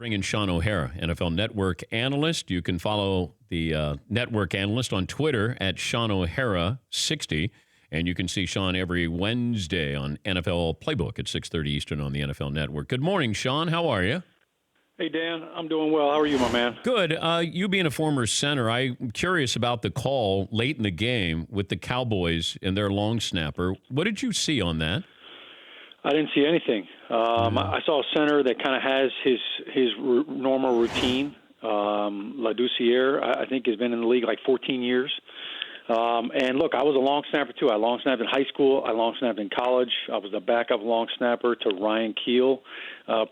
Bring in Shaun O'Hara, NFL Network analyst. You can follow the network analyst on Twitter at Shaun O'Hara60. And you can see Shaun every Wednesday on NFL Playbook at 6:30 Eastern on the NFL Network. Good morning, Shaun. How are you? Hey, Dan. I'm doing well. How are you, my man? Good. You being a former center, I'm curious about the call late in the game with the Cowboys and their long snapper. What did you see on that? I didn't see anything. I saw a center that kind of has his normal routine. La Doucier, I think, has been in the league like 14 years. And look, I was a long snapper too. I long snapped in high school. I long snapped in college. I was a backup long snapper to Ryan Keel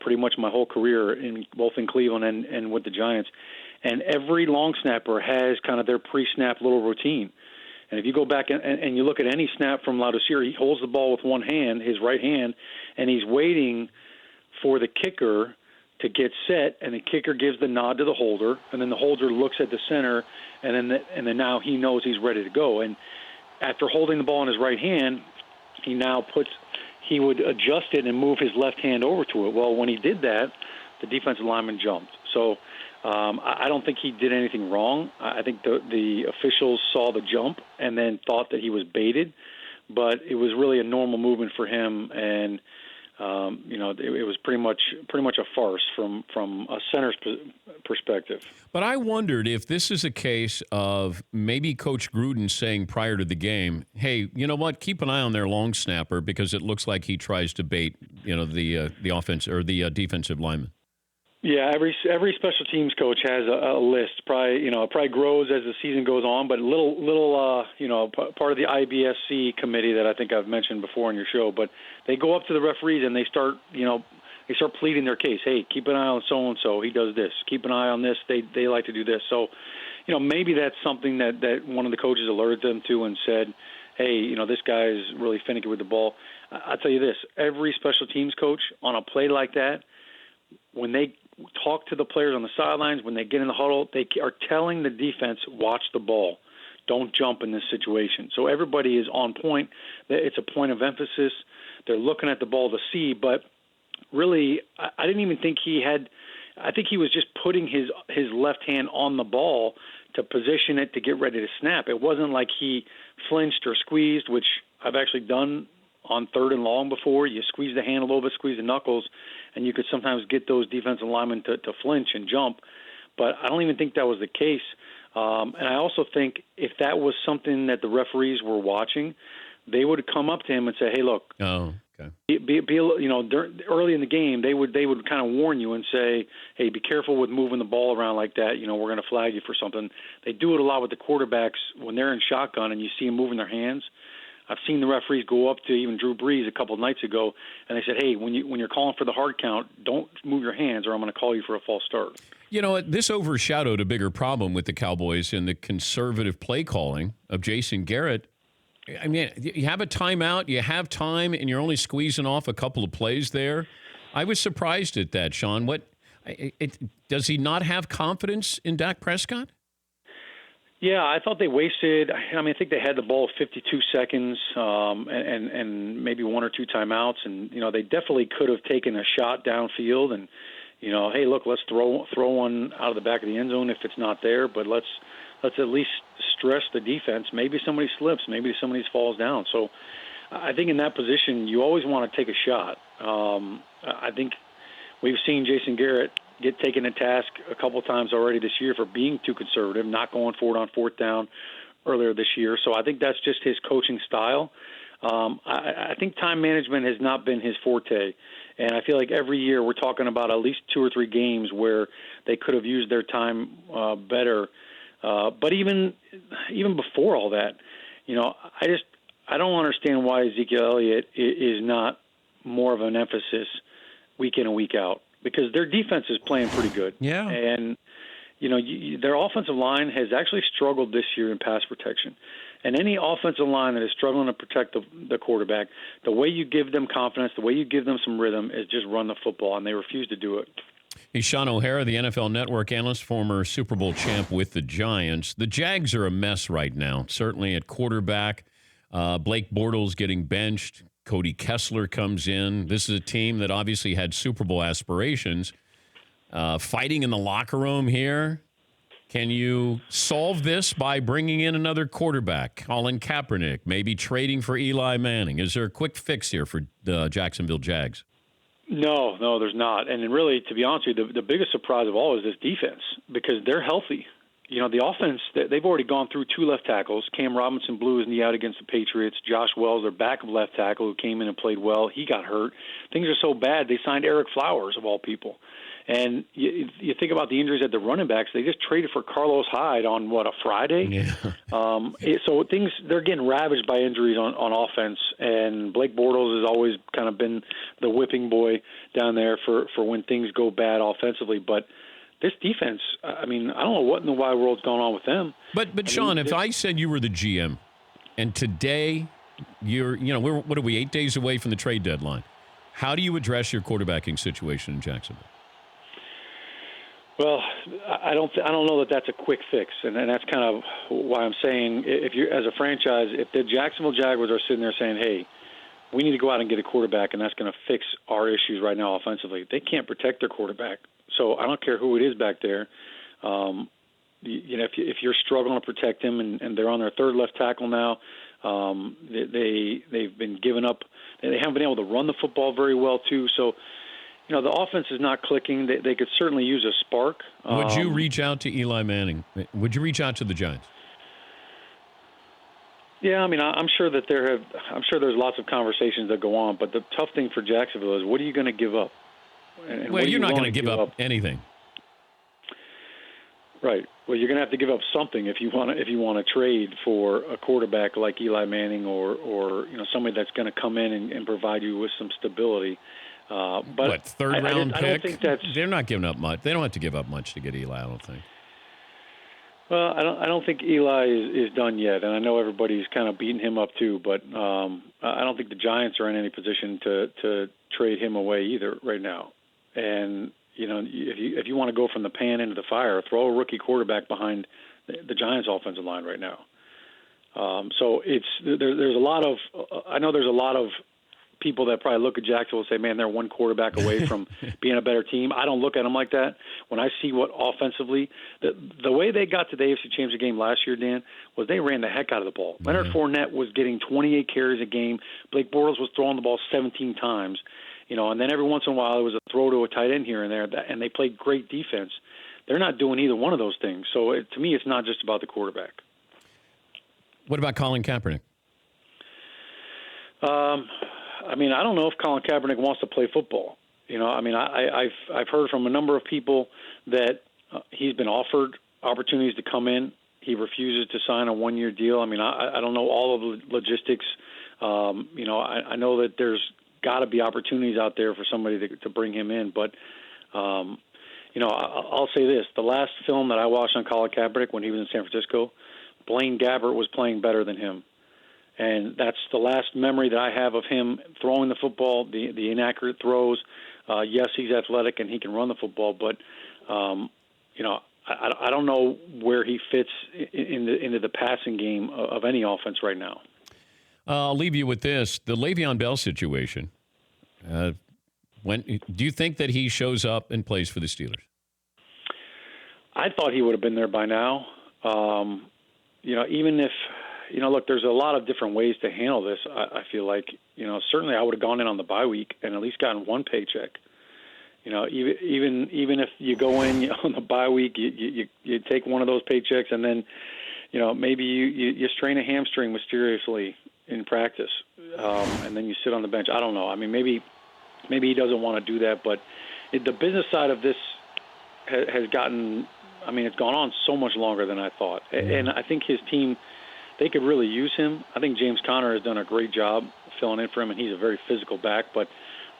pretty much my whole career, both in Cleveland and with the Giants. And every long snapper has kind of their pre-snap little routine. And if you go back and you look at any snap from La Doucier, he holds the ball with one hand, his right hand, and he's waiting for the kicker to get set, and the kicker gives the nod to the holder, and then the holder looks at the center, and then now he knows he's ready to go. And after holding the ball in his right hand, he would adjust it and move his left hand over to it. Well, when he did that, the defensive lineman jumped. So I don't think he did anything wrong. I think the officials saw the jump and then thought that he was baited, but it was really a normal movement for him, and it was pretty much a farce from a center's perspective. But I wondered if this is a case of maybe Coach Gruden saying prior to the game, "Hey, you know what? Keep an eye on their long snapper because it looks like he tries to bait, the offense or the defensive lineman." Yeah, every special teams coach has a list. It probably grows as the season goes on, but part of the IBSC committee that I think I've mentioned before on your show. But they go up to the referees and they start pleading their case. Hey, keep an eye on so and so. He does this. Keep an eye on this. They like to do this. So, maybe that's something that one of the coaches alerted them to and said, hey, this guy is really finicky with the ball. I'll tell you this: every special teams coach on a play like that, when they talk to the players on the sidelines, when they get in the huddle, they are telling the defense, watch the ball. Don't jump in this situation. So everybody is on point. It's a point of emphasis. They're looking at the ball to see, but really, I didn't even think he had – I think he was just putting his left hand on the ball to position it to get ready to snap. It wasn't like he flinched or squeezed, which I've actually done on third and long before. You squeeze the hand a little bit, squeeze the knuckles, and you could sometimes get those defensive linemen to flinch and jump. But I don't even think that was the case. And I also think if that was something that the referees were watching, they would come up to him and say, hey, look, okay. Early in the game, they would kind of warn you and say, hey, be careful with moving the ball around like that. We're going to flag you for something. They do it a lot with the quarterbacks when they're in shotgun and you see them moving their hands. I've seen the referees go up to even Drew Brees a couple of nights ago, and they said, hey, when you're calling for the hard count, don't move your hands or I'm going to call you for a false start. This overshadowed a bigger problem with the Cowboys in the conservative play calling of Jason Garrett. I mean, you have a timeout, you have time, and you're only squeezing off a couple of plays there. I was surprised at that, Shaun. Does he not have confidence in Dak Prescott? Yeah, I thought they wasted. I think they had the ball 52 seconds and maybe one or two timeouts, and they definitely could have taken a shot downfield and hey, look, let's throw one out of the back of the end zone if it's not there, but let's at least stress the defense. Maybe somebody slips, maybe somebody falls down. So I think in that position, you always want to take a shot. I think we've seen Jason Garrett get taken to task a couple times already this year for being too conservative, not going for it on fourth down earlier this year. So I think that's just his coaching style. I think time management has not been his forte. And I feel like every year we're talking about at least 2 or 3 games where they could have used their time better. But even before all that, I don't understand why Ezekiel Elliott is not more of an emphasis week in and week out, because their defense is playing pretty good. Yeah. And, their offensive line has actually struggled this year in pass protection. And any offensive line that is struggling to protect the quarterback, the way you give them confidence, the way you give them some rhythm is just run the football, and they refuse to do it. He's Shaun O'Hara, the NFL Network analyst, former Super Bowl champ with the Giants. The Jags are a mess right now, certainly at quarterback. Blake Bortles getting benched. Cody Kessler comes in. This is a team that obviously had Super Bowl aspirations. fighting in the locker room here. Can you solve this by bringing in another quarterback, Colin Kaepernick, maybe trading for Eli Manning? Is there a quick fix here for the Jacksonville Jags? No, there's not. And really, to be honest with you, the biggest surprise of all is this defense because they're healthy. The offense, they've already gone through 2 left tackles. Cam Robinson blew his knee out against the Patriots. Josh Wells, their backup left tackle, who came in and played well, he got hurt. Things are so bad, they signed Eric Flowers, of all people. And you think about the injuries at the running backs. They just traded for Carlos Hyde on, a Friday? Yeah. So they're getting ravaged by injuries on offense. And Blake Bortles has always kind of been the whipping boy down there for when things go bad offensively. But this defense, I don't know what in the wide world's going on with them. But Shaun, if I said you were the GM, and today what are we, 8 days away from the trade deadline? How do you address your quarterbacking situation in Jacksonville? Well, I don't know that that's a quick fix, and that's kind of why I'm saying if you're as a franchise, if the Jacksonville Jaguars are sitting there saying, "Hey, we need to go out and get a quarterback, and that's going to fix our issues right now offensively," they can't protect their quarterback. So I don't care who it is back there. If you're struggling to protect him, and they're on their 3rd left tackle now, they've been giving up. They haven't been able to run the football very well too. So. The offense is not clicking. They could certainly use a spark. Would you reach out to Eli Manning? Would you reach out to the Giants? Yeah, I'm sure that I'm sure there's lots of conversations that go on. But the tough thing for Jacksonville is, what are you going to give up? And you're not going to give up anything. Right. Well, you're going to have to give up something if you want to trade for a quarterback like Eli Manning or somebody that's going to come in and provide you with some stability. But third round pick? I don't think they're not giving up much. They don't have to give up much to get Eli, I don't think. Well, I don't think Eli is done yet, and I know everybody's kind of beating him up too. But I don't think the Giants are in any position to trade him away either right now. And if you want to go from the pan into the fire, throw a rookie quarterback behind the Giants' offensive line right now. So there's a lot of I know there's a lot of people that probably look at Jacksonville and say, man, they're one quarterback away from being a better team. I don't look at them like that. When I see what offensively, the way they got to the AFC Championship game last year, Dan, was they ran the heck out of the ball. Mm-hmm. Leonard Fournette was getting 28 carries a game. Blake Bortles was throwing the ball 17 times. And then every once in a while there was a throw to a tight end here and there, and they played great defense. They're not doing either one of those things. So to me, it's not just about the quarterback. What about Colin Kaepernick? I don't know if Colin Kaepernick wants to play football. I've heard from a number of people that he's been offered opportunities to come in. He refuses to sign a 1-year deal. I don't know all of the logistics. I know that there's got to be opportunities out there for somebody to bring him in. But, I'll say this. The last film that I watched on Colin Kaepernick when he was in San Francisco, Blaine Gabbert was playing better than him. And that's the last memory that I have of him throwing the football, the inaccurate throws. Yes, he's athletic and he can run the football, but I don't know where he fits into the passing game of any offense right now. I'll leave you with this: the Le'Veon Bell situation. Do you think that he shows up and plays for the Steelers? I thought he would have been there by now. Even if. Look, there's a lot of different ways to handle this. I feel like, certainly I would have gone in on the bye week and at least gotten one paycheck. Even if you go in on the bye week, you take one of those paychecks and then, maybe you strain a hamstring mysteriously in practice, and then you sit on the bench. I don't know. Maybe he doesn't want to do that, but the business side of this has gotten. It's gone on so much longer than I thought, and I think his team. They could really use him. I think James Conner has done a great job filling in for him, and he's a very physical back. But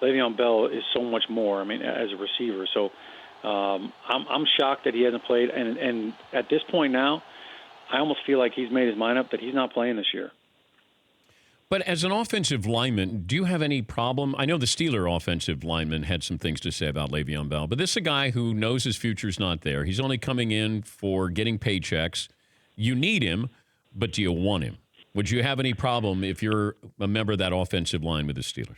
Le'Veon Bell is so much more, as a receiver. So I'm shocked that he hasn't played. And at this point now, I almost feel like he's made his mind up that he's not playing this year. But as an offensive lineman, do you have any problem? I know the Steeler offensive lineman had some things to say about Le'Veon Bell, but this is a guy who knows his future's not there. He's only coming in for getting paychecks. You need him. But do you want him? Would you have any problem if you're a member of that offensive line with the Steelers?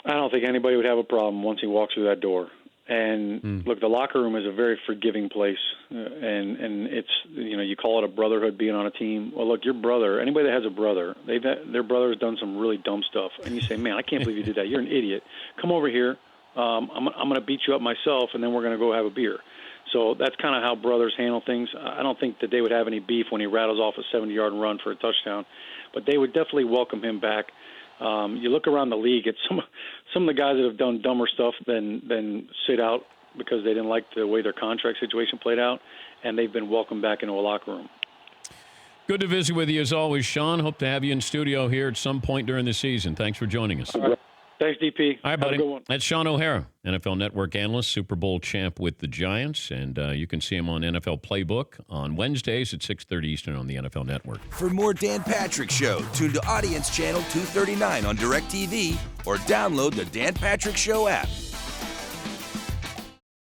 I don't think anybody would have a problem once he walks through that door. And look, the locker room is a very forgiving place, and it's you call it a brotherhood being on a team. Well, look, your brother, anybody that has a brother, their brother has done some really dumb stuff, and you say, man, I can't believe you did that. You're an idiot. Come over here. I'm going to beat you up myself, and then we're going to go have a beer. So that's kind of how brothers handle things. I don't think that they would have any beef when he rattles off a 70-yard run for a touchdown, but they would definitely welcome him back. You look around the league at some of the guys that have done dumber stuff than sit out because they didn't like the way their contract situation played out, and they've been welcomed back into a locker room. Good to visit with you as always, Shaun. Hope to have you in studio here at some point during the season. Thanks for joining us. All right. Thanks, DP. All right, buddy. Have a good one. That's Shaun O'Hara, NFL Network analyst, Super Bowl champ with the Giants, and you can see him on NFL Playbook on Wednesdays at 6:30 Eastern on the NFL Network. For more Dan Patrick Show, tune to Audience Channel 239 on DirecTV or download the Dan Patrick Show app.